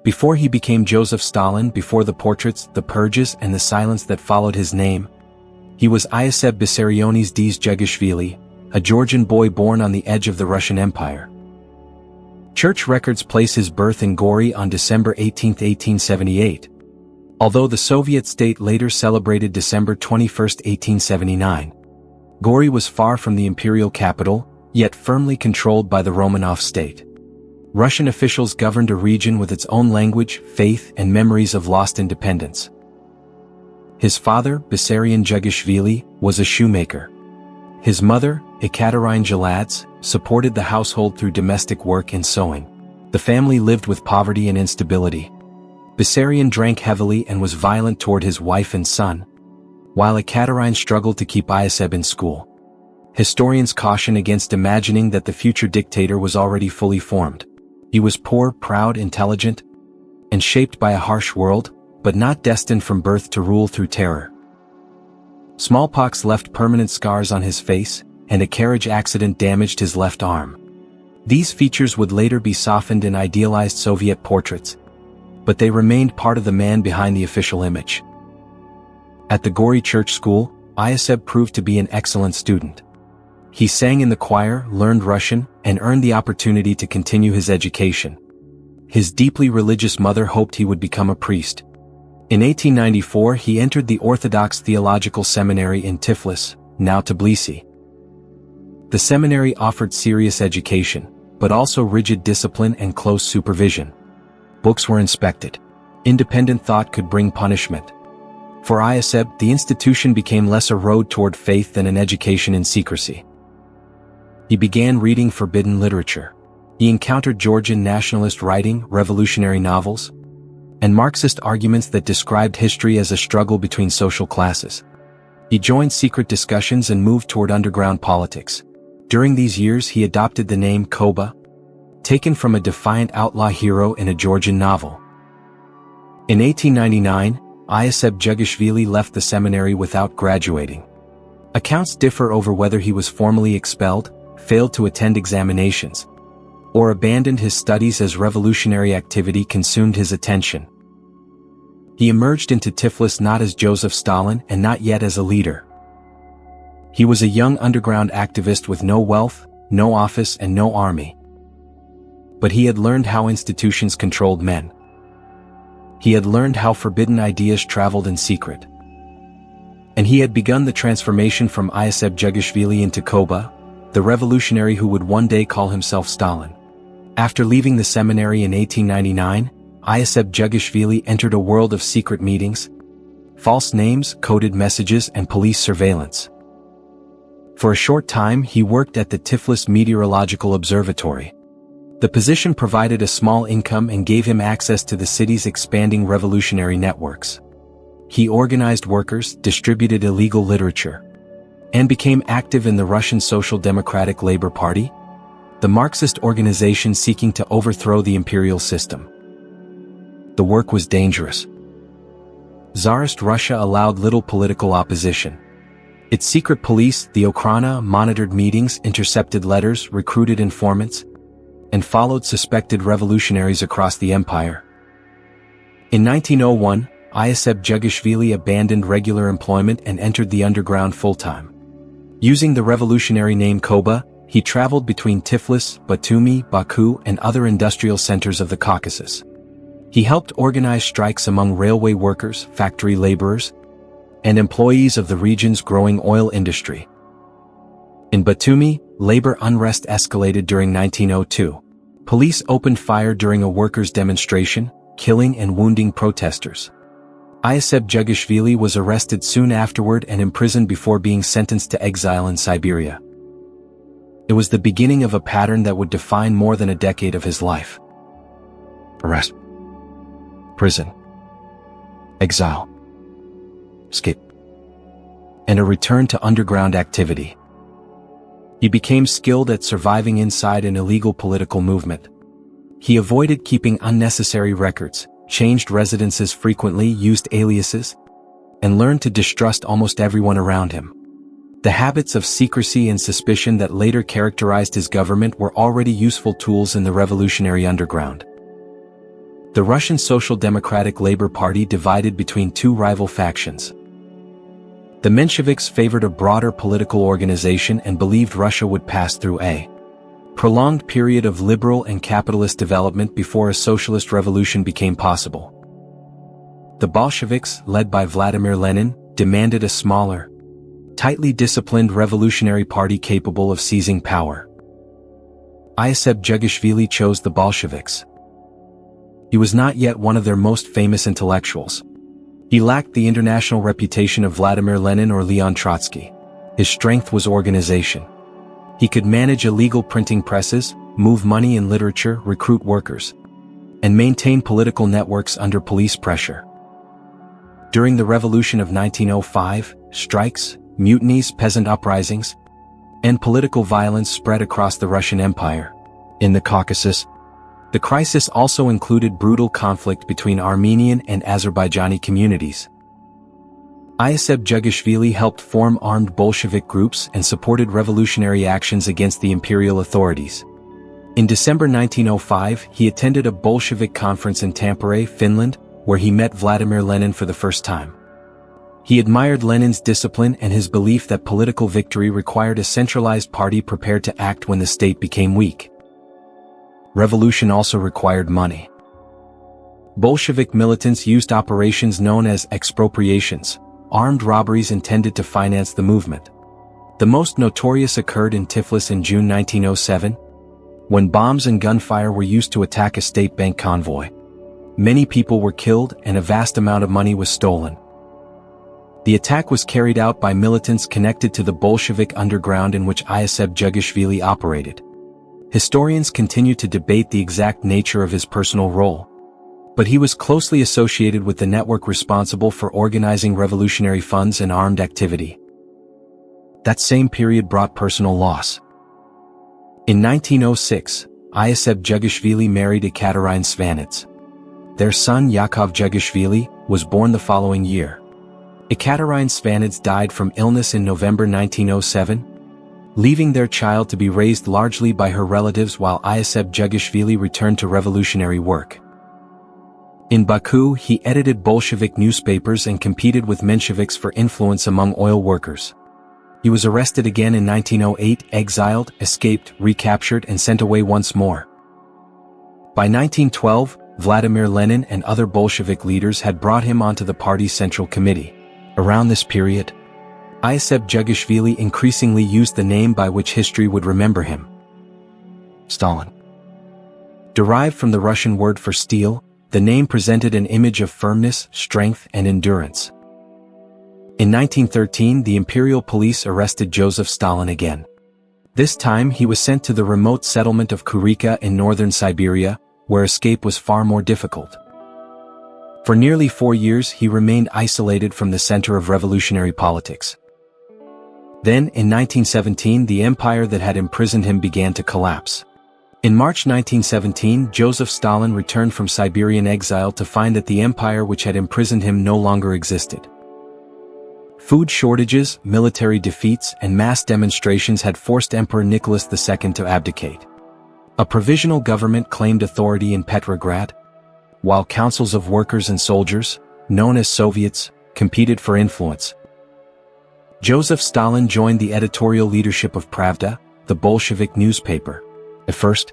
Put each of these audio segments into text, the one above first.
Before he became Joseph Stalin, before the portraits, the purges, and the silence that followed his name, he was Ioseb Vissarionis Dzhegishvili, a Georgian boy born on the edge of the Russian Empire. Church records place his birth in Gori on December 18, 1878, although the Soviet state later celebrated December 21, 1879. Gori was far from the imperial capital, yet firmly controlled by the Romanov state. Russian officials governed a region with its own language, faith, and memories of lost independence. His father, Vissarion Dzhegishvili, was a shoemaker. His mother, Ekaterine Geladze, supported the household through domestic work and sewing. The family lived with poverty and instability. Vissarion drank heavily and was violent toward his wife and son, while Ekaterine struggled to keep Ioseb in school. Historians caution against imagining that the future dictator was already fully formed. He was poor, proud, intelligent, and shaped by a harsh world, but not destined from birth to rule through terror. Smallpox left permanent scars on his face, and a carriage accident damaged his left arm. These features would later be softened in idealized Soviet portraits, but they remained part of the man behind the official image. At the Gori Church School, Ioseb proved to be an excellent student. He sang in the choir, learned Russian, and earned the opportunity to continue his education. His deeply religious mother hoped he would become a priest. In 1894 he entered the Orthodox Theological Seminary in Tiflis, now Tbilisi. The seminary offered serious education, but also rigid discipline and close supervision. Books were inspected. Independent thought could bring punishment. For Ioseb, the institution became less a road toward faith than an education in secrecy. He began reading forbidden literature. He encountered Georgian nationalist writing, revolutionary novels, and Marxist arguments that described history as a struggle between social classes. He joined secret discussions and moved toward underground politics. During these years he adopted the name Koba, taken from a defiant outlaw hero in a Georgian novel. In 1899, Ioseb Dzhegishvili left the seminary without graduating. Accounts differ over whether he was formally expelled, failed to attend examinations, or abandoned his studies as revolutionary activity consumed his attention. He emerged into Tiflis not as Joseph Stalin and not yet as a leader. He was a young underground activist with no wealth, no office, and no army. But he had learned how institutions controlled men. He had learned how forbidden ideas traveled in secret. And he had begun the transformation from Ioseb Dzhegishvili into Koba, the revolutionary who would one day call himself Stalin. After leaving the seminary in 1899, Ioseb Dzhegishvili entered a world of secret meetings, false names, coded messages, and police surveillance. For a short time he worked at the Tiflis Meteorological Observatory. The position provided a small income and gave him access to the city's expanding revolutionary networks. He organized workers, distributed illegal literature, and became active in the Russian Social Democratic Labor Party, the Marxist organization seeking to overthrow the imperial system. The work was dangerous. Tsarist Russia allowed little political opposition. Its secret police, the Okhrana, monitored meetings, intercepted letters, recruited informants, and followed suspected revolutionaries across the empire. In 1901, Ioseb Dzhegishvili abandoned regular employment and entered the underground full-time. Using the revolutionary name Koba, he traveled between Tiflis, Batumi, Baku, and other industrial centers of the Caucasus. He helped organize strikes among railway workers, factory laborers, and employees of the region's growing oil industry. In Batumi, labor unrest escalated during 1902. Police opened fire during a workers' demonstration, killing and wounding protesters. Ioseb Dzhegishvili was arrested soon afterward and imprisoned before being sentenced to exile in Siberia. It was the beginning of a pattern that would define more than a decade of his life. Arrest, prison, exile, escape, and a return to underground activity. He became skilled at surviving inside an illegal political movement. He avoided keeping unnecessary records, changed residences frequently, used aliases, and learned to distrust almost everyone around him. The habits of secrecy and suspicion that later characterized his government were already useful tools in the revolutionary underground. The Russian Social Democratic Labour Party divided between two rival factions. The Mensheviks favored a broader political organization and believed Russia would pass through a prolonged period of liberal and capitalist development before a socialist revolution became possible. The Bolsheviks, led by Vladimir Lenin, demanded a smaller, tightly disciplined revolutionary party capable of seizing power. Iosif Jugashvili chose the Bolsheviks. He was not yet one of their most famous intellectuals. He lacked the international reputation of Vladimir Lenin or Leon Trotsky. His strength was organization. He could manage illegal printing presses, move money in literature, recruit workers, and maintain political networks under police pressure. During the Revolution of 1905, strikes, mutinies, peasant uprisings, and political violence spread across the Russian Empire. In the Caucasus, the crisis also included brutal conflict between Armenian and Azerbaijani communities. Iosif Jugashvili helped form armed Bolshevik groups and supported revolutionary actions against the imperial authorities. In December 1905, he attended a Bolshevik conference in Tampere, Finland, where he met Vladimir Lenin for the first time. He admired Lenin's discipline and his belief that political victory required a centralized party prepared to act when the state became weak. Revolution also required money. Bolshevik militants used operations known as expropriations, armed robberies intended to finance the movement. The most notorious occurred in Tiflis in June 1907, when bombs and gunfire were used to attack a state bank convoy. Many people were killed and a vast amount of money was stolen. The attack was carried out by militants connected to the Bolshevik underground in which Iosif Jugashvili operated. Historians continue to debate the exact nature of his personal role, but he was closely associated with the network responsible for organizing revolutionary funds and armed activity. That same period brought personal loss. In 1906, Iosif Jugashvili married Ekaterina Svanets. Their son Yakov Jugashvili was born the following year. Ekaterina Svanets died from illness in November 1907, leaving their child to be raised largely by her relatives while Iosif Jugashvili returned to revolutionary work. In Baku, he edited Bolshevik newspapers and competed with Mensheviks for influence among oil workers. He was arrested again in 1908, exiled, escaped, recaptured, and sent away once more. By 1912, Vladimir Lenin and other Bolshevik leaders had brought him onto the party's Central Committee. Around this period, Iosif Jugashvili increasingly used the name by which history would remember him: Stalin. Derived from the Russian word for steel, the name presented an image of firmness, strength, and endurance. In 1913, the imperial police arrested Joseph Stalin again. This time he was sent to the remote settlement of Kurika in northern Siberia, where escape was far more difficult. For nearly 4 years he remained isolated from the center of revolutionary politics. Then, in 1917, the empire that had imprisoned him began to collapse. In March 1917, Joseph Stalin returned from Siberian exile to find that the empire which had imprisoned him no longer existed. Food shortages, military defeats, and mass demonstrations had forced Emperor Nicholas II to abdicate. A provisional government claimed authority in Petrograd, while councils of workers and soldiers, known as Soviets, competed for influence. Joseph Stalin joined the editorial leadership of Pravda, the Bolshevik newspaper. At first,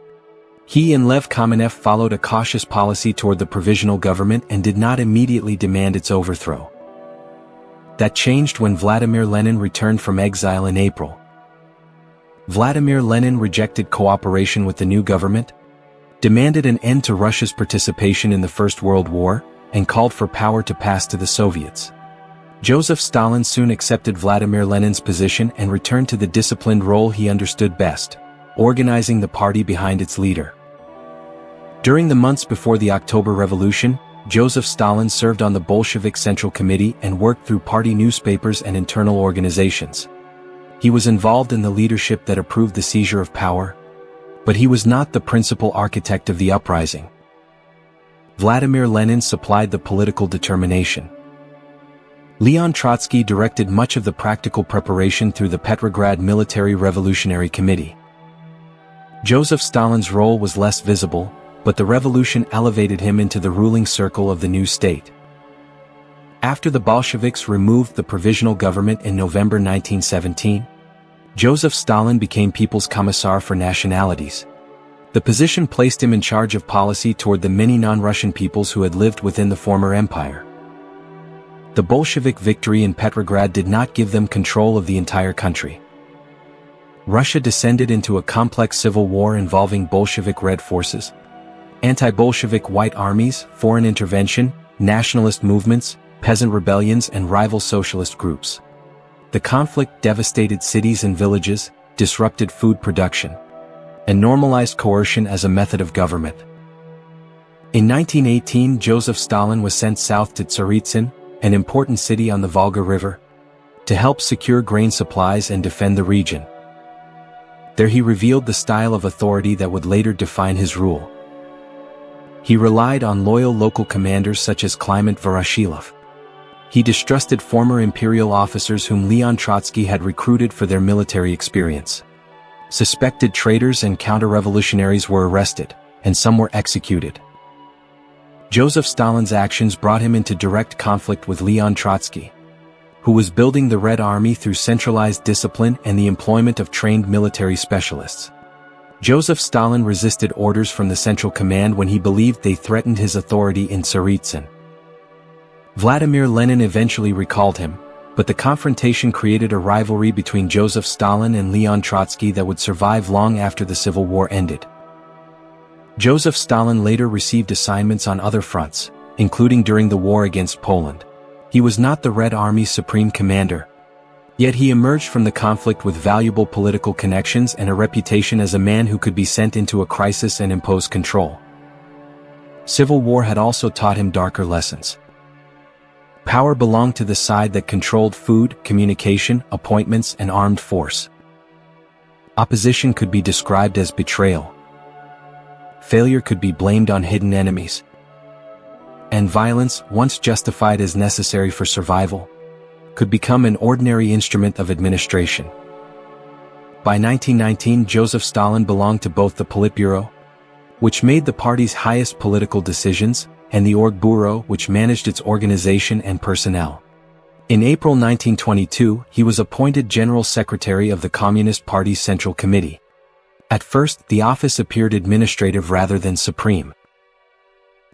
he and Lev Kamenev followed a cautious policy toward the provisional government and did not immediately demand its overthrow. That changed when Vladimir Lenin returned from exile in April. Vladimir Lenin rejected cooperation with the new government, demanded an end to Russia's participation in the First World War, and called for power to pass to the Soviets. Joseph Stalin soon accepted Vladimir Lenin's position and returned to the disciplined role he understood best, organizing the party behind its leader. During the months before the October Revolution, Joseph Stalin served on the Bolshevik Central Committee and worked through party newspapers and internal organizations. He was involved in the leadership that approved the seizure of power, but he was not the principal architect of the uprising. Vladimir Lenin supplied the political determination. Leon Trotsky directed much of the practical preparation through the Petrograd Military Revolutionary Committee. Joseph Stalin's role was less visible, but the revolution elevated him into the ruling circle of the new state. After the Bolsheviks removed the provisional government in November 1917, Joseph Stalin became People's Commissar for Nationalities. The position placed him in charge of policy toward the many non-Russian peoples who had lived within the former empire. The Bolshevik victory in Petrograd did not give them control of the entire country. Russia descended into a complex civil war involving Bolshevik Red Forces, anti-Bolshevik White Armies, foreign intervention, nationalist movements, peasant rebellions and rival socialist groups. The conflict devastated cities and villages, disrupted food production, and normalized coercion as a method of government. In 1918, Joseph Stalin was sent south to Tsaritsyn, an important city on the Volga River, to help secure grain supplies and defend the region. There he revealed the style of authority that would later define his rule. He relied on loyal local commanders such as Kliment Voroshilov. He distrusted former imperial officers whom Leon Trotsky had recruited for their military experience. Suspected traitors and counter-revolutionaries were arrested, and some were executed. Joseph Stalin's actions brought him into direct conflict with Leon Trotsky, who was building the Red Army through centralized discipline and the employment of trained military specialists. Joseph Stalin resisted orders from the Central Command when he believed they threatened his authority in Tsaritsyn. Vladimir Lenin eventually recalled him, but the confrontation created a rivalry between Joseph Stalin and Leon Trotsky that would survive long after the Civil War ended. Joseph Stalin later received assignments on other fronts, including during the war against Poland. He was not the Red Army's supreme commander, yet he emerged from the conflict with valuable political connections and a reputation as a man who could be sent into a crisis and impose control. Civil war had also taught him darker lessons. Power belonged to the side that controlled food, communication, appointments, and armed force. Opposition could be described as betrayal. Failure could be blamed on hidden enemies. And violence, once justified as necessary for survival, could become an ordinary instrument of administration. By 1919, Joseph Stalin belonged to both the Politburo, which made the party's highest political decisions, and the Orgbureau, which managed its organization and personnel. In April 1922, he was appointed General Secretary of the Communist Party's Central Committee. At first, the office appeared administrative rather than supreme.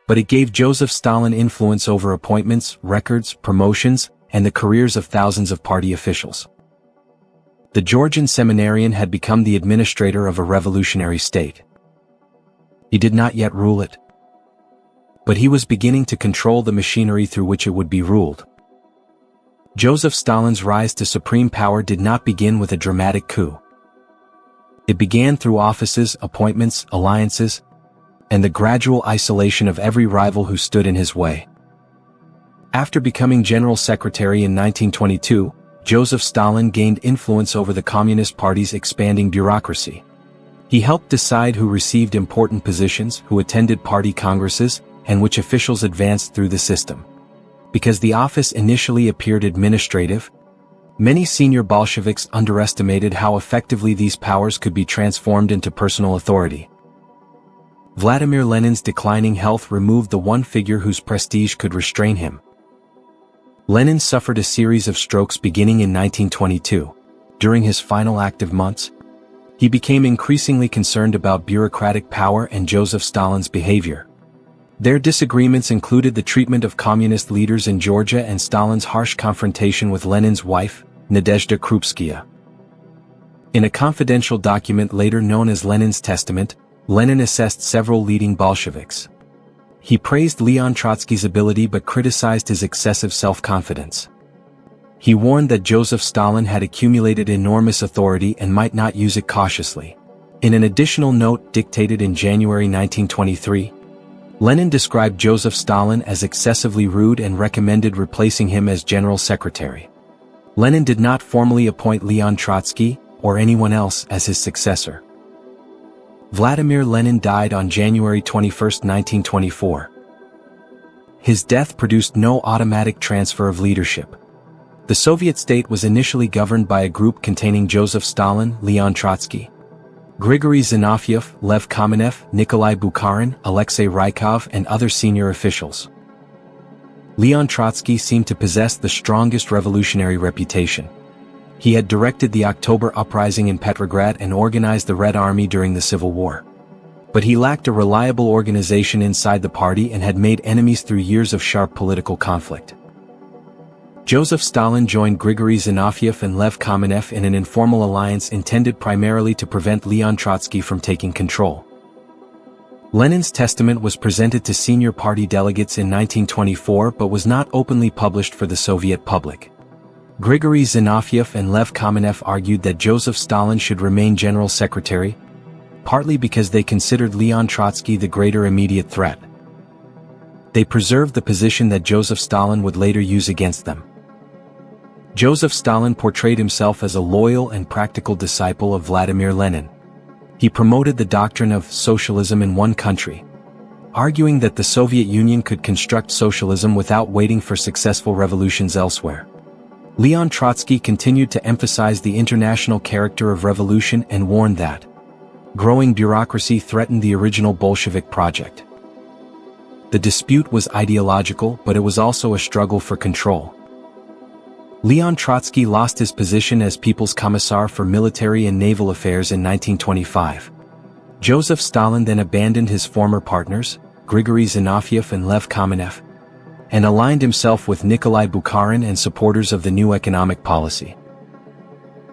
But it gave Joseph Stalin influence over appointments, records, promotions, and the careers of thousands of party officials. The Georgian seminarian had become the administrator of a revolutionary state. He did not yet rule it, but he was beginning to control the machinery through which it would be ruled. Joseph Stalin's rise to supreme power did not begin with a dramatic coup. It began through offices, appointments, alliances, and the gradual isolation of every rival who stood in his way. After becoming General Secretary in 1922, Joseph Stalin gained influence over the Communist Party's expanding bureaucracy. He helped decide who received important positions, who attended party congresses, and which officials advanced through the system. Because the office initially appeared administrative, many senior Bolsheviks underestimated how effectively these powers could be transformed into personal authority. Vladimir Lenin's declining health removed the one figure whose prestige could restrain him. Lenin suffered a series of strokes beginning in 1922. During his final active months, he became increasingly concerned about bureaucratic power and Joseph Stalin's behavior. Their disagreements included the treatment of communist leaders in Georgia and Stalin's harsh confrontation with Lenin's wife, Nadezhda Krupskaya. In a confidential document later known as Lenin's Testament, Lenin assessed several leading Bolsheviks. He praised Leon Trotsky's ability but criticized his excessive self-confidence. He warned that Joseph Stalin had accumulated enormous authority and might not use it cautiously. In an additional note dictated in January 1923, Lenin described Joseph Stalin as excessively rude and recommended replacing him as General Secretary. Lenin did not formally appoint Leon Trotsky, or anyone else, as his successor. Vladimir Lenin died on January 21, 1924. His death produced no automatic transfer of leadership. The Soviet state was initially governed by a group containing Joseph Stalin, Leon Trotsky, Grigory Zinoviev, Lev Kamenev, Nikolai Bukharin, Alexei Rykov, and other senior officials. Leon Trotsky seemed to possess the strongest revolutionary reputation. He had directed the October uprising in Petrograd and organized the Red Army during the Civil War. But he lacked a reliable organization inside the party and had made enemies through years of sharp political conflict. Joseph Stalin joined Grigory Zinoviev and Lev Kamenev in an informal alliance intended primarily to prevent Leon Trotsky from taking control. Lenin's testament was presented to senior party delegates in 1924 but was not openly published for the Soviet public. Grigory Zinoviev and Lev Kamenev argued that Joseph Stalin should remain general secretary, partly because they considered Leon Trotsky the greater immediate threat. They preserved the position that Joseph Stalin would later use against them. Joseph Stalin portrayed himself as a loyal and practical disciple of Vladimir Lenin. He promoted the doctrine of socialism in one country, arguing that the Soviet Union could construct socialism without waiting for successful revolutions elsewhere. Leon Trotsky continued to emphasize the international character of revolution and warned that growing bureaucracy threatened the original Bolshevik project. The dispute was ideological, but it was also a struggle for control. Leon Trotsky lost his position as People's Commissar for Military and Naval Affairs in 1925. Joseph Stalin then abandoned his former partners, Grigory Zinoviev and Lev Kamenev, and aligned himself with Nikolai Bukharin and supporters of the new economic policy.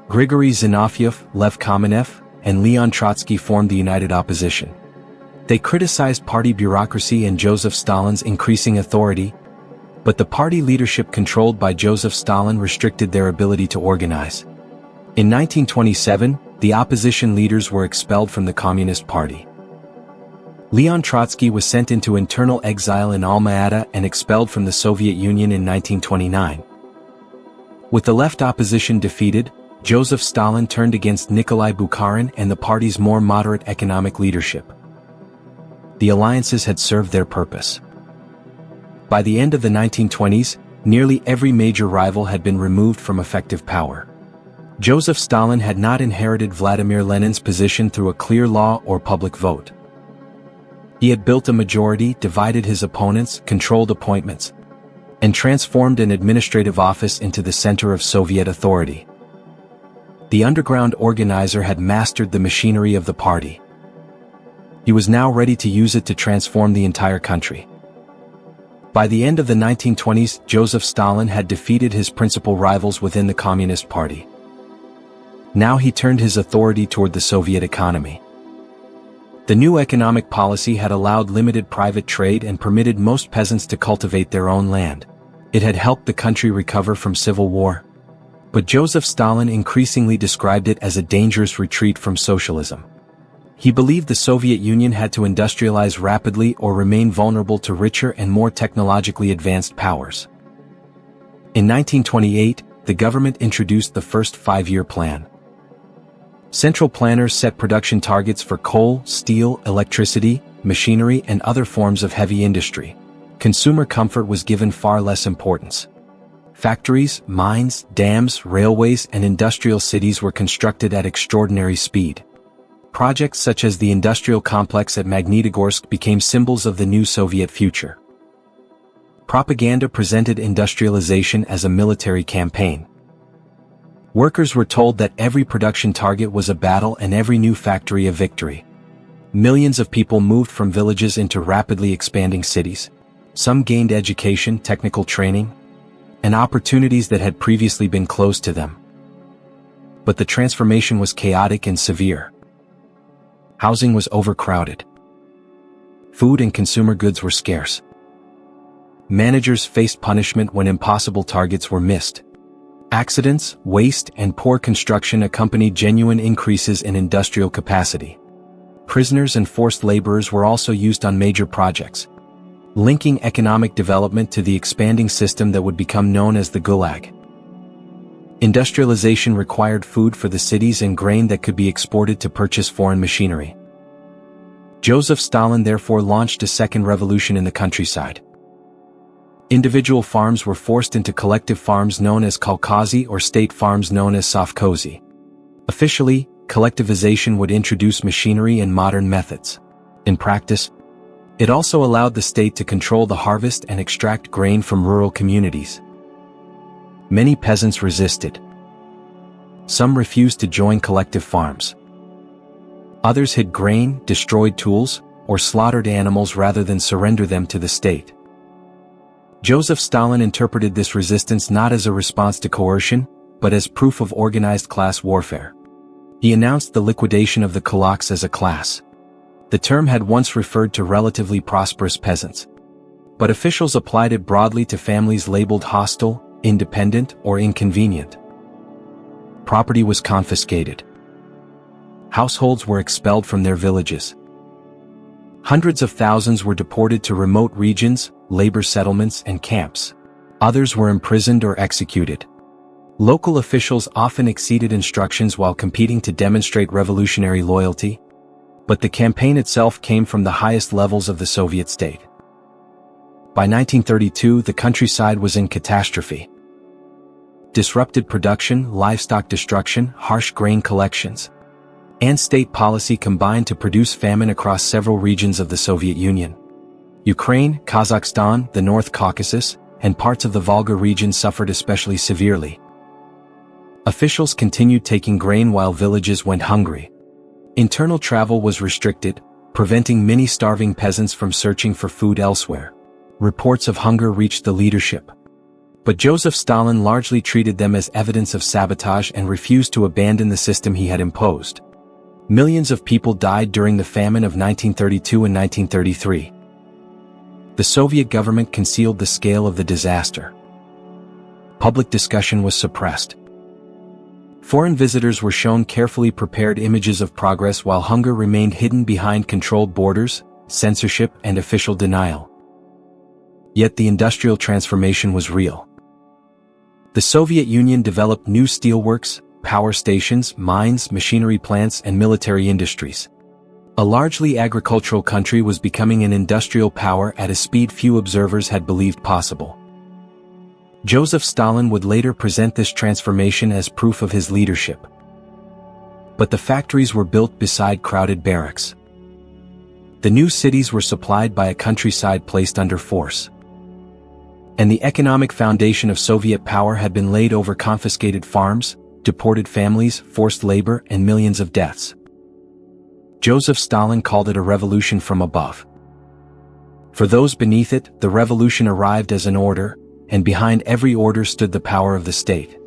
Grigory Zinoviev, Lev Kamenev, and Leon Trotsky formed the United Opposition. They criticized party bureaucracy and Joseph Stalin's increasing authority, but the party leadership controlled by Joseph Stalin restricted their ability to organize. In 1927, the opposition leaders were expelled from the Communist Party. Leon Trotsky was sent into internal exile in Alma-Ata and expelled from the Soviet Union in 1929. With the left opposition defeated, Joseph Stalin turned against Nikolai Bukharin and the party's more moderate economic leadership. The alliances had served their purpose. By the end of the 1920s, nearly every major rival had been removed from effective power. Joseph Stalin had not inherited Vladimir Lenin's position through a clear law or public vote. He had built a majority, divided his opponents, controlled appointments, and transformed an administrative office into the center of Soviet authority. The underground organizer had mastered the machinery of the party. He was now ready to use it to transform the entire country. By the end of the 1920s, Joseph Stalin had defeated his principal rivals within the Communist Party. Now he turned his authority toward the Soviet economy. The new economic policy had allowed limited private trade and permitted most peasants to cultivate their own land. It had helped the country recover from civil war. But Joseph Stalin increasingly described it as a dangerous retreat from socialism. He believed the Soviet Union had to industrialize rapidly or remain vulnerable to richer and more technologically advanced powers. In 1928, the government introduced the first five-year plan. Central planners set production targets for coal, steel, electricity, machinery, and other forms of heavy industry. Consumer comfort was given far less importance. Factories, mines, dams, railways, and industrial cities were constructed at extraordinary speed. Projects such as the industrial complex at Magnitogorsk became symbols of the new Soviet future. Propaganda presented industrialization as a military campaign. Workers were told that every production target was a battle and every new factory a victory. Millions of people moved from villages into rapidly expanding cities. Some gained education, technical training, and opportunities that had previously been closed to them. But the transformation was chaotic and severe. Housing was overcrowded. Food and consumer goods were scarce. Managers faced punishment when impossible targets were missed. Accidents, waste, and poor construction accompanied genuine increases in industrial capacity. Prisoners and forced laborers were also used on major projects, linking economic development to the expanding system that would become known as the Gulag. Industrialization required food for the cities and grain that could be exported to purchase foreign machinery. Joseph Stalin therefore launched a second revolution in the countryside. Individual farms were forced into collective farms known as kolkhozy or state farms known as sovkhozy. Officially, collectivization would introduce machinery and modern methods. In practice, it also allowed the state to control the harvest and extract grain from rural communities. Many peasants resisted. Some refused to join collective farms. Others hid grain, destroyed tools, or slaughtered animals rather than surrender them to the state. Joseph Stalin interpreted this resistance not as a response to coercion, but as proof of organized class warfare. He announced the liquidation of the kulaks as a class. The term had once referred to relatively prosperous peasants, but officials applied it broadly to families labeled hostile, independent, or inconvenient. Property was confiscated. Households were expelled from their villages. Hundreds of thousands were deported to remote regions, labor settlements, and camps. Others were imprisoned or executed. Local officials often exceeded instructions while competing to demonstrate revolutionary loyalty, but the campaign itself came from the highest levels of the Soviet state. By 1932, the countryside was in catastrophe. Disrupted production, livestock destruction, harsh grain collections, and state policy combined to produce famine across several regions of the Soviet Union. Ukraine, Kazakhstan, the North Caucasus, and parts of the Volga region suffered especially severely. Officials continued taking grain while villages went hungry. Internal travel was restricted, preventing many starving peasants from searching for food elsewhere. Reports of hunger reached the leadership, but Joseph Stalin largely treated them as evidence of sabotage and refused to abandon the system he had imposed. Millions of people died during the famine of 1932 and 1933. The Soviet government concealed the scale of the disaster. Public discussion was suppressed. Foreign visitors were shown carefully prepared images of progress while hunger remained hidden behind controlled borders, censorship, and official denial. Yet the industrial transformation was real. The Soviet Union developed new steelworks, power stations, mines, machinery plants, and military industries. A largely agricultural country was becoming an industrial power at a speed few observers had believed possible. Joseph Stalin would later present this transformation as proof of his leadership. But the factories were built beside crowded barracks. The new cities were supplied by a countryside placed under force. And the economic foundation of Soviet power had been laid over confiscated farms, deported families, forced labor, and millions of deaths. Joseph Stalin called it a revolution from above. For those beneath it, the revolution arrived as an order, and behind every order stood the power of the state.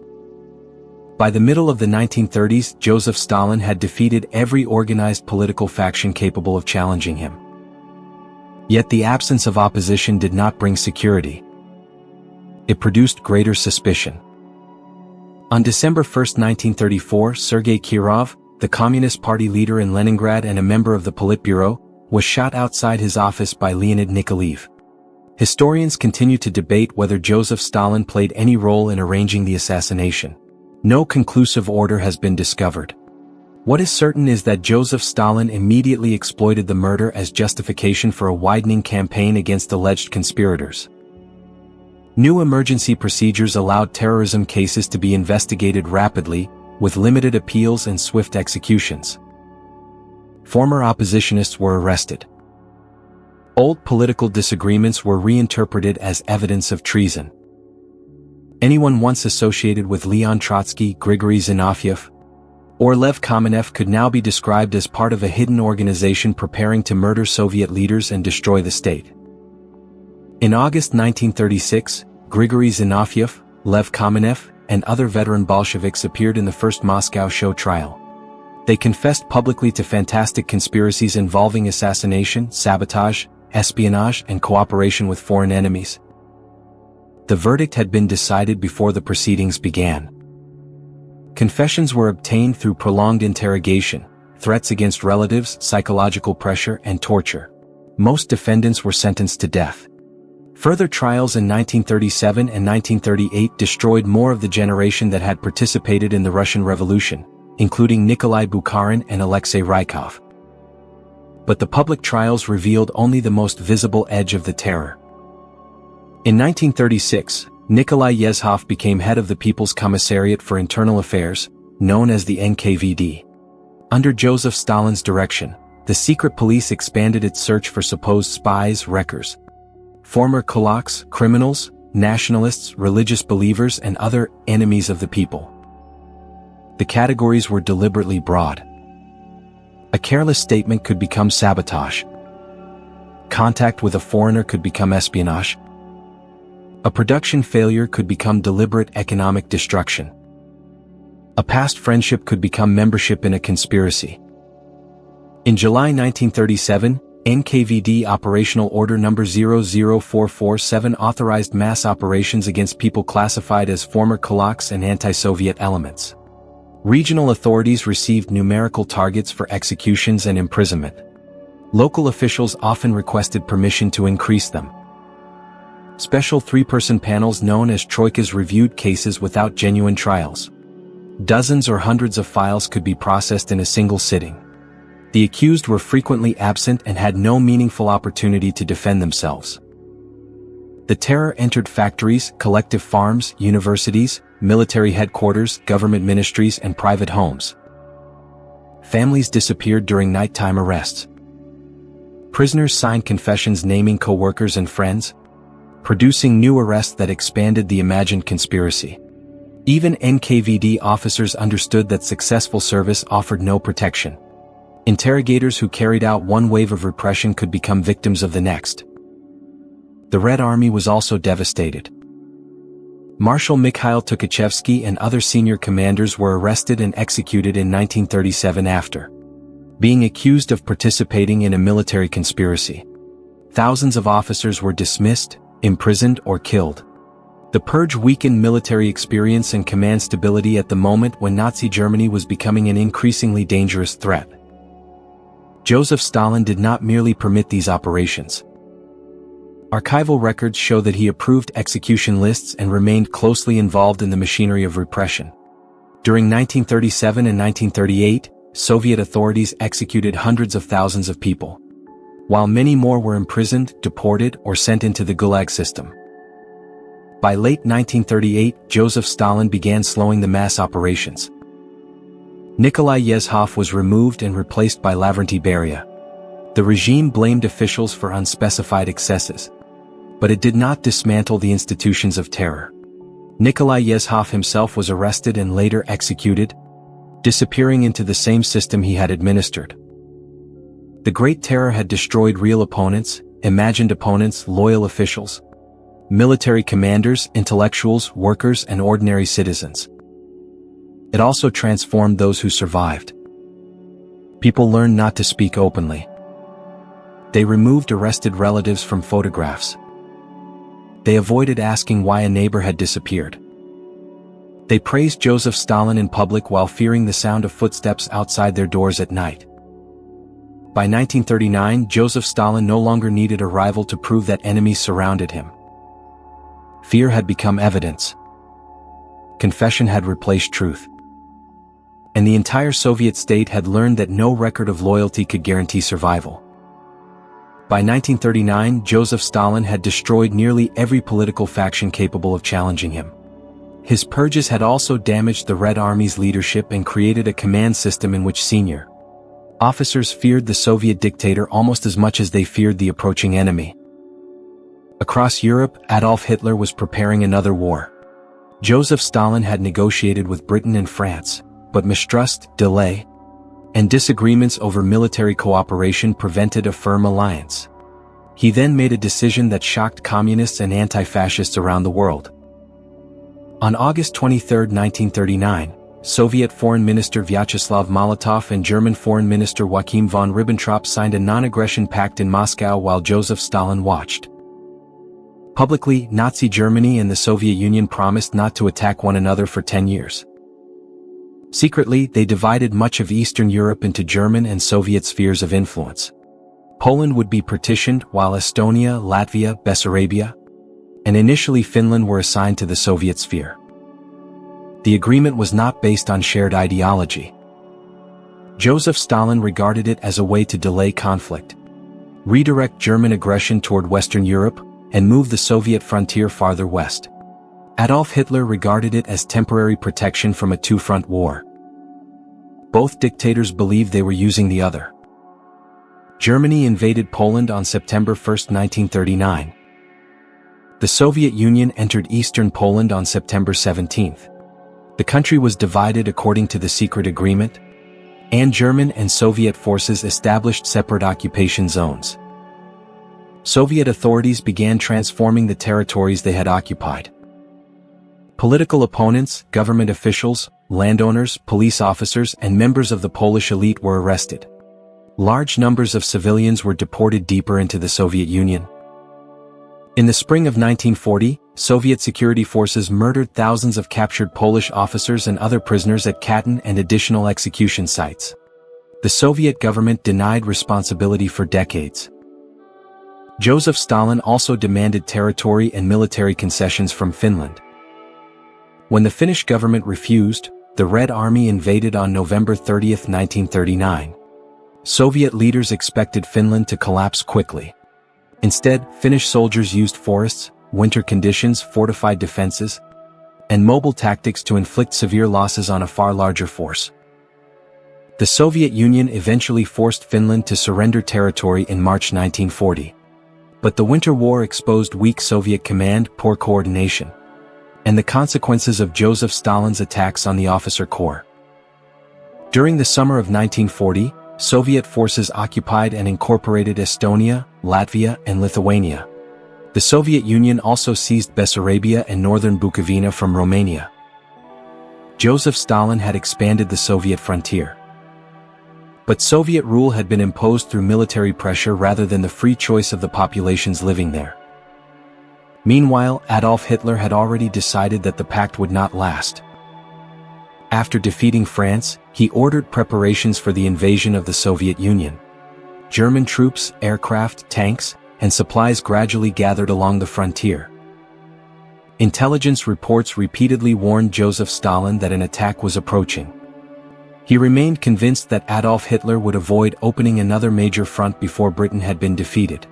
By the middle of the 1930s, Joseph Stalin had defeated every organized political faction capable of challenging him. Yet the absence of opposition did not bring security. It produced greater suspicion. On December 1, 1934, Sergei Kirov, the Communist Party leader in Leningrad and a member of the Politburo, was shot outside his office by Leonid Nikolaev. Historians continue to debate whether Joseph Stalin played any role in arranging the assassination. No conclusive order has been discovered. What is certain is that Joseph Stalin immediately exploited the murder as justification for a widening campaign against alleged conspirators. New emergency procedures allowed terrorism cases to be investigated rapidly, with limited appeals and swift executions. Former oppositionists were arrested. Old political disagreements were reinterpreted as evidence of treason. Anyone once associated with Leon Trotsky, Grigory Zinoviev, or Lev Kamenev could now be described as part of a hidden organization preparing to murder Soviet leaders and destroy the state. In August 1936, Grigory Zinoviev, Lev Kamenev, and other veteran Bolsheviks appeared in the first Moscow show trial. They confessed publicly to fantastic conspiracies involving assassination, sabotage, espionage, and cooperation with foreign enemies. The verdict had been decided before the proceedings began. Confessions were obtained through prolonged interrogation, threats against relatives, psychological pressure, and torture. Most defendants were sentenced to death. Further trials in 1937 and 1938 destroyed more of the generation that had participated in the Russian Revolution, including Nikolai Bukharin and Alexei Rykov. But the public trials revealed only the most visible edge of the terror. In 1936, Nikolai Yezhov became head of the People's Commissariat for Internal Affairs, known as the NKVD. Under Joseph Stalin's direction, the secret police expanded its search for supposed spies, wreckers, former kulaks, criminals, nationalists, religious believers, and other enemies of the people. The categories were deliberately broad. A careless statement could become sabotage. Contact with a foreigner could become espionage. A production failure could become deliberate economic destruction. A past friendship could become membership in a conspiracy. In July 1937, NKVD Operational Order No. 00447 authorized mass operations against people classified as former kulaks and anti-Soviet elements. Regional authorities received numerical targets for executions and imprisonment. Local officials often requested permission to increase them. Special three-person panels known as troikas reviewed cases without genuine trials. Dozens or hundreds of files could be processed in a single sitting. The accused were frequently absent and had no meaningful opportunity to defend themselves. The terror entered factories, collective farms, universities, military headquarters, government ministries, and private homes. Families disappeared during nighttime arrests. Prisoners signed confessions naming co-workers and friends, producing new arrests that expanded the imagined conspiracy. Even NKVD officers understood that successful service offered no protection. Interrogators who carried out one wave of repression could become victims of the next. The Red Army was also devastated. Marshal Mikhail Tukhachevsky and other senior commanders were arrested and executed in 1937 after being accused of participating in a military conspiracy. Thousands of officers were dismissed, imprisoned, or killed. The purge weakened military experience and command stability at the moment when Nazi Germany was becoming an increasingly dangerous threat. Joseph Stalin did not merely permit these operations. Archival records show that he approved execution lists and remained closely involved in the machinery of repression. During 1937 and 1938, Soviet authorities executed hundreds of thousands of people, while many more were imprisoned, deported, or sent into the Gulag system. By late 1938, Joseph Stalin began slowing the mass operations. Nikolai Yezhov was removed and replaced by Lavrentiy Beria. The regime blamed officials for unspecified excesses, but it did not dismantle the institutions of terror. Nikolai Yezhov himself was arrested and later executed, disappearing into the same system he had administered. The Great Terror had destroyed real opponents, imagined opponents, loyal officials, military commanders, intellectuals, workers, and ordinary citizens. It also transformed those who survived. People learned not to speak openly. They removed arrested relatives from photographs. They avoided asking why a neighbor had disappeared. They praised Joseph Stalin in public while fearing the sound of footsteps outside their doors at night. By 1939, Joseph Stalin no longer needed a rival to prove that enemies surrounded him. Fear had become evidence. Confession had replaced truth. And the entire Soviet state had learned that no record of loyalty could guarantee survival. By 1939, Joseph Stalin had destroyed nearly every political faction capable of challenging him. His purges had also damaged the Red Army's leadership and created a command system in which senior officers feared the Soviet dictator almost as much as they feared the approaching enemy. Across Europe, Adolf Hitler was preparing another war. Joseph Stalin had negotiated with Britain and France, but mistrust, delay, and disagreements over military cooperation prevented a firm alliance. He then made a decision that shocked communists and anti-fascists around the world. On August 23, 1939, Soviet Foreign Minister Vyacheslav Molotov and German Foreign Minister Joachim von Ribbentrop signed a non-aggression pact in Moscow while Joseph Stalin watched. Publicly, Nazi Germany and the Soviet Union promised not to attack one another for 10 years. Secretly, they divided much of Eastern Europe into German and Soviet spheres of influence. Poland would be partitioned, while Estonia, Latvia, Bessarabia, and initially Finland were assigned to the Soviet sphere. The agreement was not based on shared ideology. Joseph Stalin regarded it as a way to delay conflict, redirect German aggression toward Western Europe, and move the Soviet frontier farther west. Adolf Hitler regarded it as temporary protection from a two-front war. Both dictators believed they were using the other. Germany invaded Poland on September 1, 1939. The Soviet Union entered eastern Poland on September 17. The country was divided according to the secret agreement, and German and Soviet forces established separate occupation zones. Soviet authorities began transforming the territories they had occupied. Political opponents, government officials, landowners, police officers, and members of the Polish elite were arrested. Large numbers of civilians were deported deeper into the Soviet Union. In the spring of 1940, Soviet security forces murdered thousands of captured Polish officers and other prisoners at Katyn and additional execution sites. The Soviet government denied responsibility for decades. Joseph Stalin also demanded territory and military concessions from Finland. When the Finnish government refused, the Red Army invaded on November 30, 1939. Soviet leaders expected Finland to collapse quickly. Instead, Finnish soldiers used forests, winter conditions, fortified defenses, and mobile tactics to inflict severe losses on a far larger force. The Soviet Union eventually forced Finland to surrender territory in March 1940. But the Winter War exposed weak Soviet command, poor coordination, and the consequences of Joseph Stalin's attacks on the officer corps. During the summer of 1940, Soviet forces occupied and incorporated Estonia, Latvia, and Lithuania. The Soviet Union also seized Bessarabia and northern Bukovina from Romania. Joseph Stalin had expanded the Soviet frontier. But Soviet rule had been imposed through military pressure rather than the free choice of the populations living there. Meanwhile, Adolf Hitler had already decided that the pact would not last. After defeating France, he ordered preparations for the invasion of the Soviet Union. German troops, aircraft, tanks, and supplies gradually gathered along the frontier. Intelligence reports repeatedly warned Joseph Stalin that an attack was approaching. He remained convinced that Adolf Hitler would avoid opening another major front before Britain had been defeated.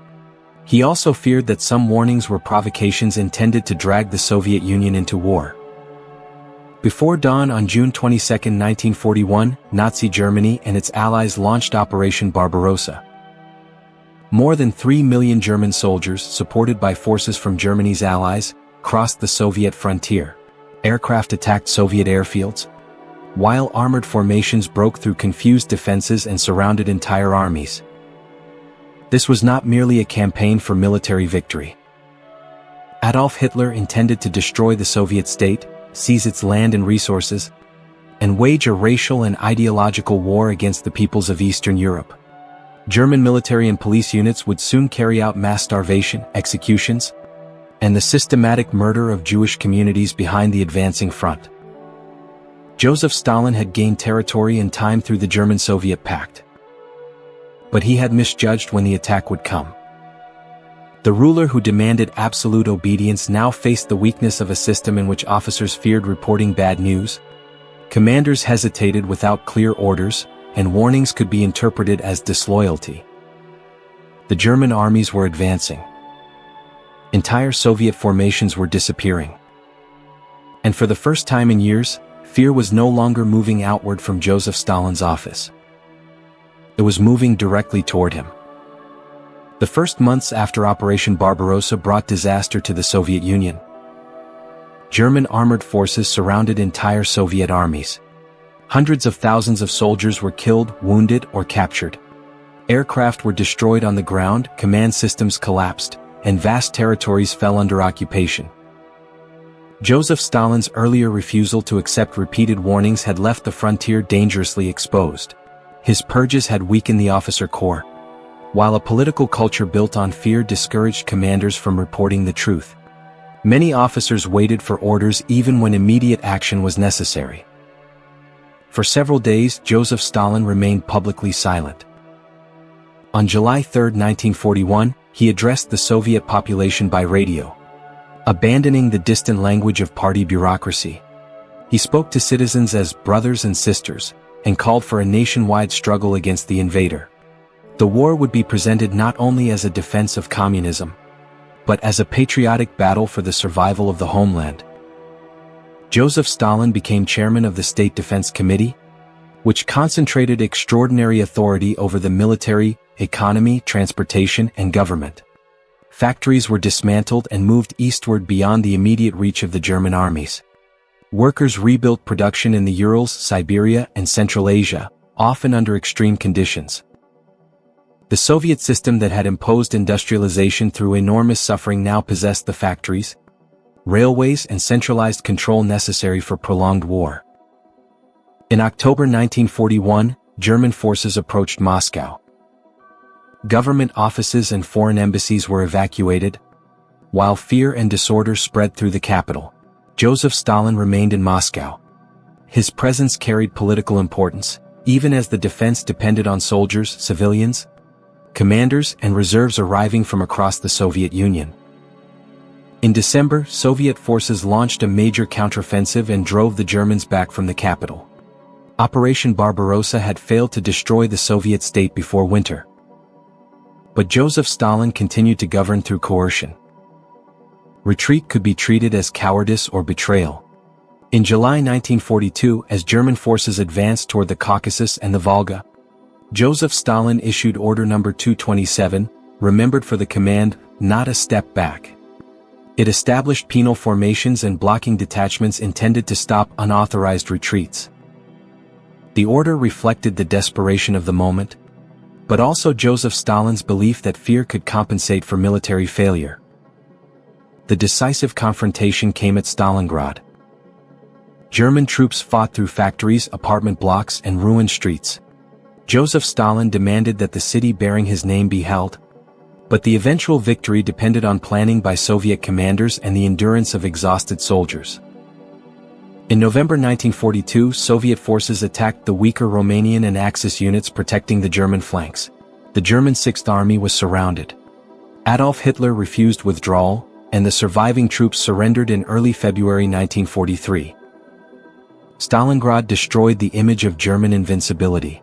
He also feared that some warnings were provocations intended to drag the Soviet Union into war. Before dawn on June 22, 1941, Nazi Germany and its allies launched Operation Barbarossa. More than 3 million German soldiers, supported by forces from Germany's allies, crossed the Soviet frontier. Aircraft attacked Soviet airfields, while armored formations broke through confused defenses and surrounded entire armies. This was not merely a campaign for military victory. Adolf Hitler intended to destroy the Soviet state, seize its land and resources, and wage a racial and ideological war against the peoples of Eastern Europe. German military and police units would soon carry out mass starvation, executions, and the systematic murder of Jewish communities behind the advancing front. Joseph Stalin had gained territory and time through the German-Soviet pact. But he had misjudged when the attack would come. The ruler who demanded absolute obedience now faced the weakness of a system in which officers feared reporting bad news. Commanders hesitated without clear orders, and warnings could be interpreted as disloyalty. The German armies were advancing. Entire Soviet formations were disappearing. And for the first time in years, fear was no longer moving outward from Joseph Stalin's office. It was moving directly toward him. The first months after Operation Barbarossa brought disaster to the Soviet Union. German armored forces surrounded entire Soviet armies. Hundreds of thousands of soldiers were killed, wounded, or captured. Aircraft were destroyed on the ground, command systems collapsed, and vast territories fell under occupation. Joseph Stalin's earlier refusal to accept repeated warnings had left the frontier dangerously exposed. His purges had weakened the officer corps, while a political culture built on fear discouraged commanders from reporting the truth. Many officers waited for orders even when immediate action was necessary. For several days, Joseph Stalin remained publicly silent. On July 3, 1941, he addressed the Soviet population by radio, abandoning the distant language of party bureaucracy. He spoke to citizens as brothers and sisters, and called for a nationwide struggle against the invader. The war would be presented not only as a defense of communism, but as a patriotic battle for the survival of the homeland. Joseph Stalin became chairman of the State Defense Committee, which concentrated extraordinary authority over the military, economy, transportation, and government. Factories were dismantled and moved eastward beyond the immediate reach of the German armies. Workers rebuilt production in the Urals, Siberia, and Central Asia, often under extreme conditions. The Soviet system that had imposed industrialization through enormous suffering now possessed the factories, railways, and centralized control necessary for prolonged war. In October 1941, German forces approached Moscow. Government offices and foreign embassies were evacuated, while fear and disorder spread through the capital. Joseph Stalin remained in Moscow. His presence carried political importance, even as the defense depended on soldiers, civilians, commanders, and reserves arriving from across the Soviet Union. In December, Soviet forces launched a major counteroffensive and drove the Germans back from the capital. Operation Barbarossa had failed to destroy the Soviet state before winter. But Joseph Stalin continued to govern through coercion. Retreat could be treated as cowardice or betrayal. In July 1942, as German forces advanced toward the Caucasus and the Volga, Joseph Stalin issued Order No. 227, remembered for the command, "Not a step back." It established penal formations and blocking detachments intended to stop unauthorized retreats. The order reflected the desperation of the moment, but also Joseph Stalin's belief that fear could compensate for military failure. The decisive confrontation came at Stalingrad. German troops fought through factories, apartment blocks, and ruined streets. Joseph Stalin demanded that the city bearing his name be held, but the eventual victory depended on planning by Soviet commanders and the endurance of exhausted soldiers. In November 1942, Soviet forces attacked the weaker Romanian and Axis units protecting the German flanks. The German Sixth Army was surrounded. Adolf Hitler refused withdrawal, and the surviving troops surrendered in early February 1943. Stalingrad destroyed the image of German invincibility.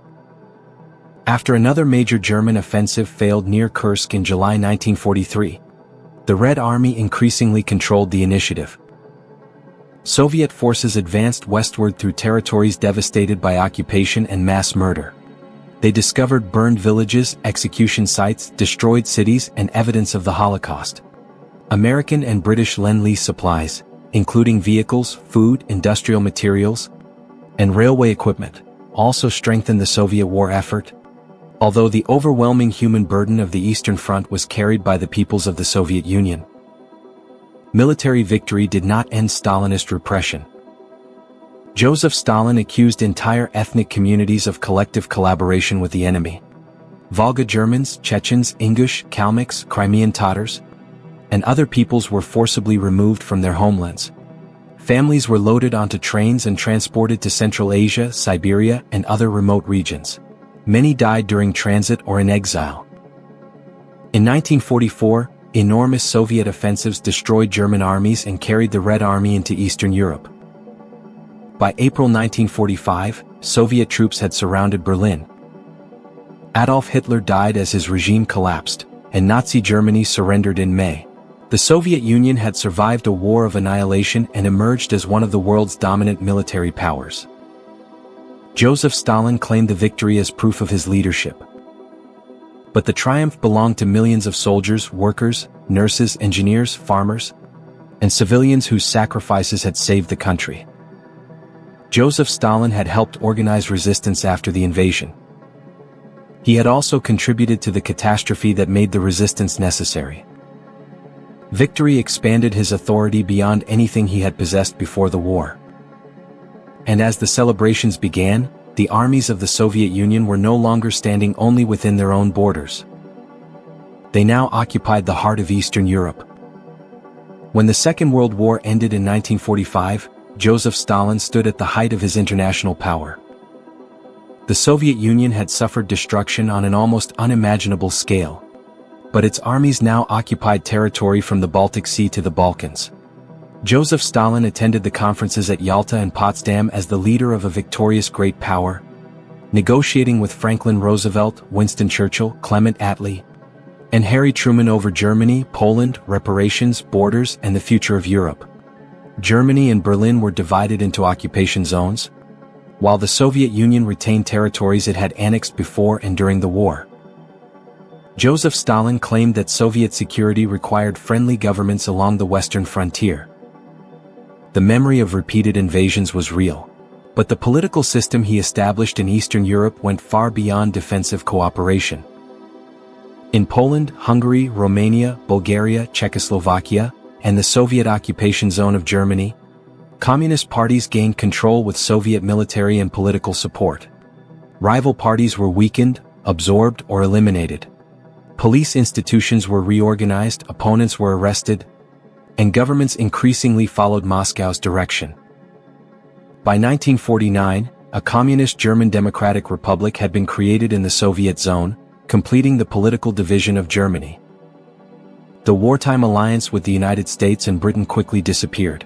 After another major German offensive failed near Kursk in July 1943, the Red Army increasingly controlled the initiative. Soviet forces advanced westward through territories devastated by occupation and mass murder. They discovered burned villages, execution sites, destroyed cities, and evidence of the Holocaust. American and British Lend-Lease supplies, including vehicles, food, industrial materials, and railway equipment, also strengthened the Soviet war effort. Although the overwhelming human burden of the Eastern Front was carried by the peoples of the Soviet Union, military victory did not end Stalinist repression. Joseph Stalin accused entire ethnic communities of collective collaboration with the enemy. Volga Germans, Chechens, Ingush, Kalmyks, Crimean Tatars, and other peoples were forcibly removed from their homelands. Families were loaded onto trains and transported to Central Asia, Siberia, and other remote regions. Many died during transit or in exile. In 1944, enormous Soviet offensives destroyed German armies and carried the Red Army into Eastern Europe. By April 1945, Soviet troops had surrounded Berlin. Adolf Hitler died as his regime collapsed, and Nazi Germany surrendered in May. The Soviet Union had survived a war of annihilation and emerged as one of the world's dominant military powers. Joseph Stalin claimed the victory as proof of his leadership. But the triumph belonged to millions of soldiers, workers, nurses, engineers, farmers, and civilians whose sacrifices had saved the country. Joseph Stalin had helped organize resistance after the invasion. He had also contributed to the catastrophe that made the resistance necessary. Victory expanded his authority beyond anything he had possessed before the war. And as the celebrations began, the armies of the Soviet Union were no longer standing only within their own borders. They now occupied the heart of Eastern Europe. When the Second World War ended in 1945, Joseph Stalin stood at the height of his international power. The Soviet Union had suffered destruction on an almost unimaginable scale, but its armies now occupied territory from the Baltic Sea to the Balkans. Joseph Stalin attended the conferences at Yalta and Potsdam as the leader of a victorious great power, negotiating with Franklin Roosevelt, Winston Churchill, Clement Attlee, and Harry Truman over Germany, Poland, reparations, borders, and the future of Europe. Germany and Berlin were divided into occupation zones, while the Soviet Union retained territories it had annexed before and during the war. Joseph Stalin claimed that Soviet security required friendly governments along the western frontier. The memory of repeated invasions was real, but the political system he established in Eastern Europe went far beyond defensive cooperation. In Poland, Hungary, Romania, Bulgaria, Czechoslovakia, and the Soviet occupation zone of Germany, communist parties gained control with Soviet military and political support. Rival parties were weakened, absorbed, or eliminated. Police institutions were reorganized, opponents were arrested, and governments increasingly followed Moscow's direction. By 1949, a communist German Democratic Republic had been created in the Soviet zone, completing the political division of Germany. The wartime alliance with the United States and Britain quickly disappeared.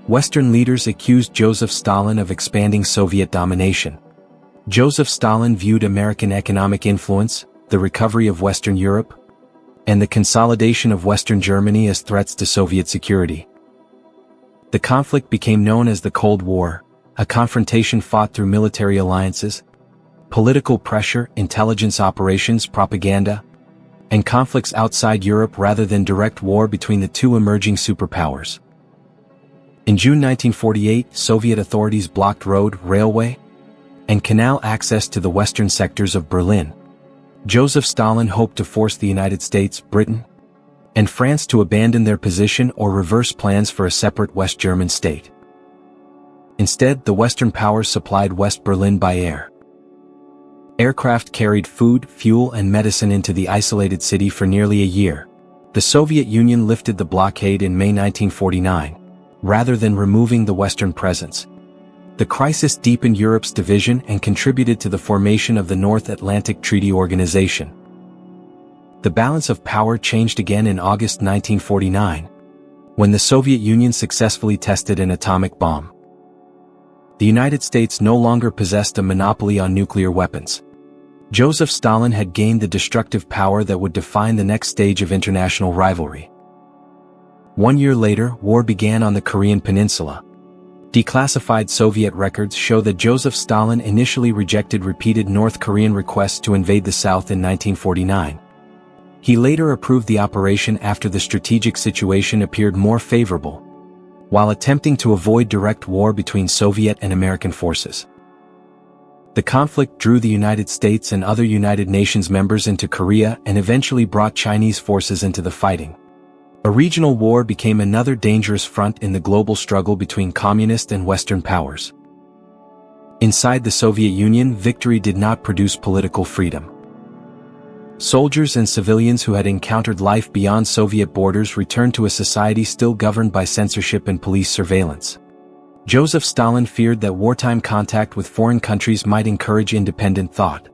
Western leaders accused Joseph Stalin of expanding Soviet domination. Joseph Stalin viewed American economic influence, the recovery of Western Europe, and the consolidation of Western Germany as threats to Soviet security. The conflict became known as the Cold War, a confrontation fought through military alliances, political pressure, intelligence operations, propaganda, and conflicts outside Europe rather than direct war between the two emerging superpowers. In June 1948, Soviet authorities blocked road, railway, and canal access to the western sectors of Berlin. Joseph Stalin hoped to force the United States, Britain, and France to abandon their position or reverse plans for a separate West German state. Instead, the Western powers supplied West Berlin by air. Aircraft carried food, fuel, and medicine into the isolated city for nearly a year. The Soviet Union lifted the blockade in May 1949, rather than removing the Western presence. The crisis deepened Europe's division and contributed to the formation of the North Atlantic Treaty Organization. The balance of power changed again in August 1949, when the Soviet Union successfully tested an atomic bomb. The United States no longer possessed a monopoly on nuclear weapons. Joseph Stalin had gained the destructive power that would define the next stage of international rivalry. 1 year later, war began on the Korean Peninsula. Declassified Soviet records show that Joseph Stalin initially rejected repeated North Korean requests to invade the South in 1949. He later approved the operation after the strategic situation appeared more favorable, while attempting to avoid direct war between Soviet and American forces. The conflict drew the United States and other United Nations members into Korea and eventually brought Chinese forces into the fighting. A regional war became another dangerous front in the global struggle between communist and Western powers. Inside the Soviet Union, victory did not produce political freedom. Soldiers and civilians who had encountered life beyond Soviet borders returned to a society still governed by censorship and police surveillance. Joseph Stalin feared that wartime contact with foreign countries might encourage independent thought.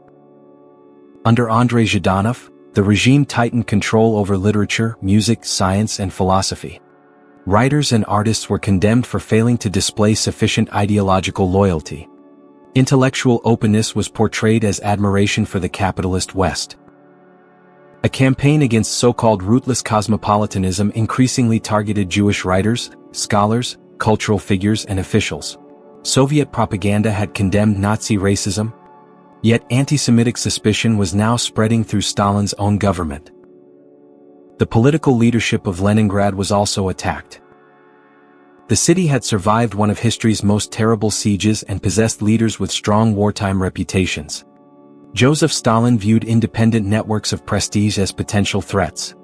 Under Andrei Zhdanov, the regime tightened control over literature, music, science, and philosophy. Writers and artists were condemned for failing to display sufficient ideological loyalty. Intellectual openness was portrayed as admiration for the capitalist West. A campaign against so-called rootless cosmopolitanism increasingly targeted Jewish writers, scholars, cultural figures, and officials. Soviet propaganda had condemned Nazi racism, yet anti-Semitic suspicion was now spreading through Stalin's own government. The political leadership of Leningrad was also attacked. The city had survived one of history's most terrible sieges and possessed leaders with strong wartime reputations. Joseph Stalin viewed independent networks of prestige as potential threats.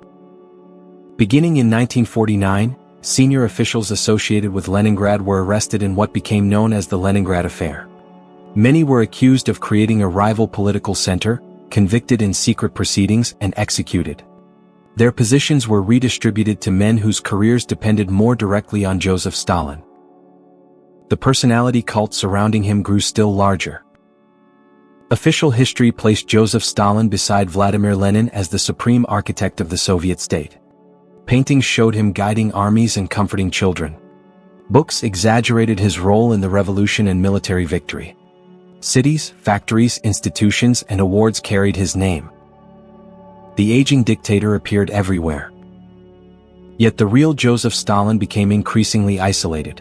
Beginning in 1949, senior officials associated with Leningrad were arrested in what became known as the Leningrad Affair. Many were accused of creating a rival political center, convicted in secret proceedings, and executed. Their positions were redistributed to men whose careers depended more directly on Joseph Stalin. The personality cult surrounding him grew still larger. Official history placed Joseph Stalin beside Vladimir Lenin as the supreme architect of the Soviet state. Paintings showed him guiding armies and comforting children. Books exaggerated his role in the revolution and military victory. Cities, factories, institutions, and awards carried his name. The aging dictator appeared everywhere. Yet the real Joseph Stalin became increasingly isolated.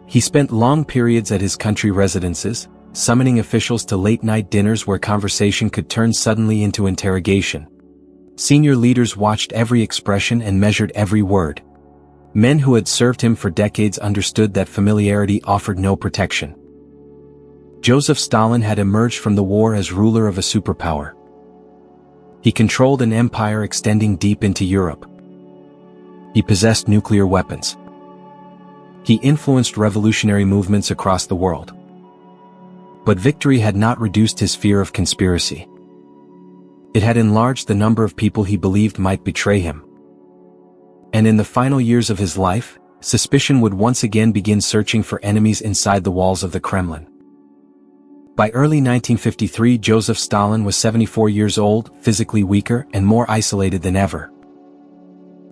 He spent long periods at his country residences, summoning officials to late-night dinners where conversation could turn suddenly into interrogation. Senior leaders watched every expression and measured every word. Men who had served him for decades understood that familiarity offered no protection. Joseph Stalin had emerged from the war as ruler of a superpower. He controlled an empire extending deep into Europe. He possessed nuclear weapons. He influenced revolutionary movements across the world. But victory had not reduced his fear of conspiracy. It had enlarged the number of people he believed might betray him. And in the final years of his life, suspicion would once again begin searching for enemies inside the walls of the Kremlin. By early 1953, Joseph Stalin was 74 years old, physically weaker and more isolated than ever.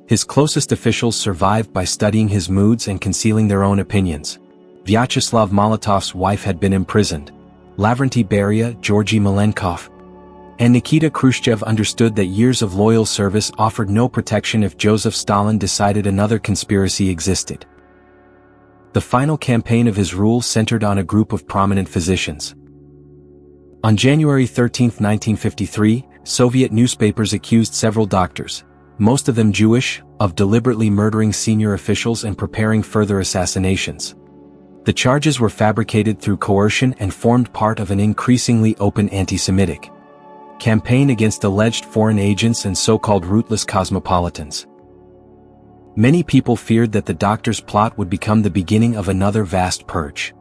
His closest officials survived by studying his moods and concealing their own opinions. Vyacheslav Molotov's wife had been imprisoned. Lavrentiy Beria, Georgy Malenkov, and Nikita Khrushchev understood that years of loyal service offered no protection if Joseph Stalin decided another conspiracy existed. The final campaign of his rule centered on a group of prominent physicians. On January 13, 1953, Soviet newspapers accused several doctors, most of them Jewish, of deliberately murdering senior officials and preparing further assassinations. The charges were fabricated through coercion and formed part of an increasingly open anti-Semitic campaign against alleged foreign agents and so-called rootless cosmopolitans. Many people feared that the doctors' plot would become the beginning of another vast purge.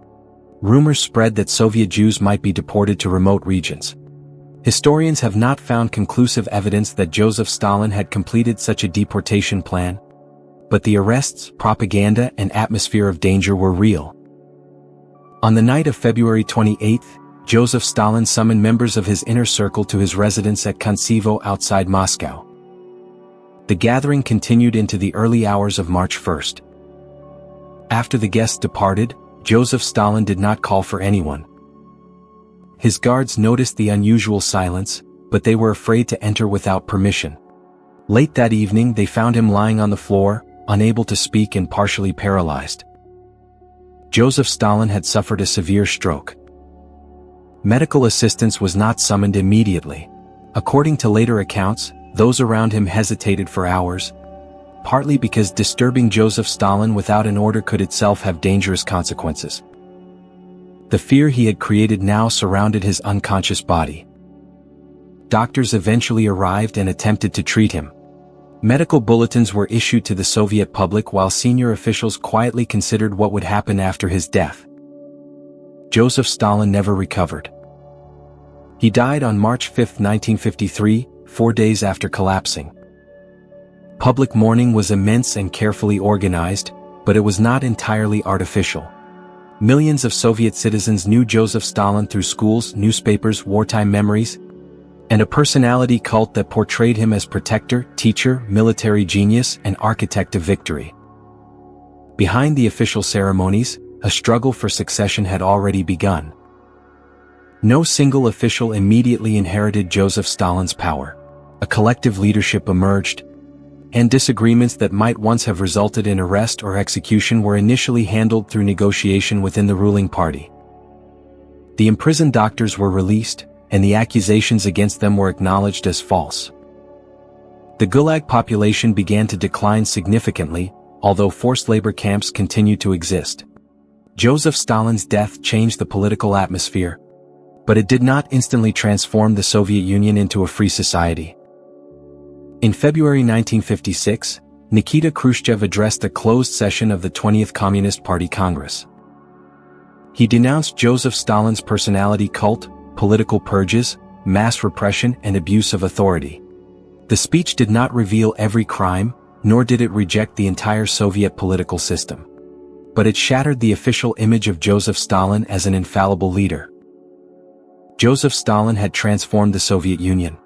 Rumors spread that Soviet Jews might be deported to remote regions. Historians have not found conclusive evidence that Joseph Stalin had completed such a deportation plan, but the arrests, propaganda, and atmosphere of danger were real. On the night of February 28, Joseph Stalin summoned members of his inner circle to his residence at Kontsevo outside Moscow. The gathering continued into the early hours of March 1. After the guests departed, Joseph Stalin did not call for anyone. His guards noticed the unusual silence, but they were afraid to enter without permission. Late that evening they found him lying on the floor, unable to speak and partially paralyzed. Joseph Stalin had suffered a severe stroke. Medical assistance was not summoned immediately. According to later accounts, those around him hesitated for hours, partly because disturbing Joseph Stalin without an order could itself have dangerous consequences. The fear he had created now surrounded his unconscious body. Doctors eventually arrived and attempted to treat him. Medical bulletins were issued to the Soviet public while senior officials quietly considered what would happen after his death. Joseph Stalin never recovered. He died on March 5, 1953, 4 days after collapsing. Public mourning was immense and carefully organized, but it was not entirely artificial. Millions of Soviet citizens knew Joseph Stalin through schools, newspapers, wartime memories, and a personality cult that portrayed him as protector, teacher, military genius, and architect of victory. Behind the official ceremonies, a struggle for succession had already begun. No single official immediately inherited Joseph Stalin's power. A collective leadership emerged, and disagreements that might once have resulted in arrest or execution were initially handled through negotiation within the ruling party. The imprisoned doctors were released, and the accusations against them were acknowledged as false. The Gulag population began to decline significantly, although forced labor camps continued to exist. Joseph Stalin's death changed the political atmosphere, but it did not instantly transform the Soviet Union into a free society. In February 1956, Nikita Khrushchev addressed a closed session of the 20th Communist Party Congress. He denounced Joseph Stalin's personality cult, political purges, mass repression, and abuse of authority. The speech did not reveal every crime, nor did it reject the entire Soviet political system. But it shattered the official image of Joseph Stalin as an infallible leader. Joseph Stalin had transformed the Soviet Union.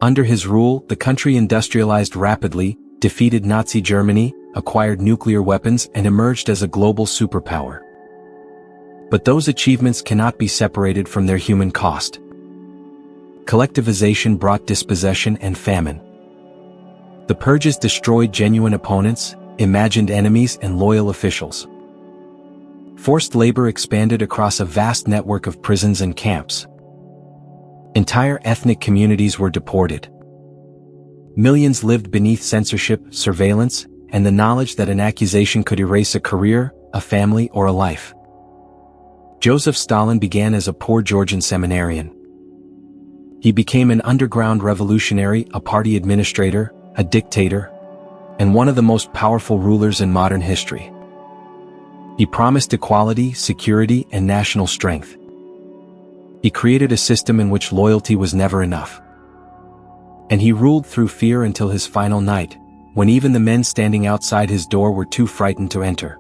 Under his rule, the country industrialized rapidly, defeated Nazi Germany, acquired nuclear weapons, and emerged as a global superpower. But those achievements cannot be separated from their human cost. Collectivization brought dispossession and famine. The purges destroyed genuine opponents, imagined enemies, and loyal officials. Forced labor expanded across a vast network of prisons and camps. Entire ethnic communities were deported. Millions lived beneath censorship, surveillance, and the knowledge that an accusation could erase a career, a family, or a life. Joseph Stalin began as a poor Georgian seminarian. He became an underground revolutionary, a party administrator, a dictator, and one of the most powerful rulers in modern history. He promised equality, security, and national strength. He created a system in which loyalty was never enough. And he ruled through fear until his final night, when even the men standing outside his door were too frightened to enter.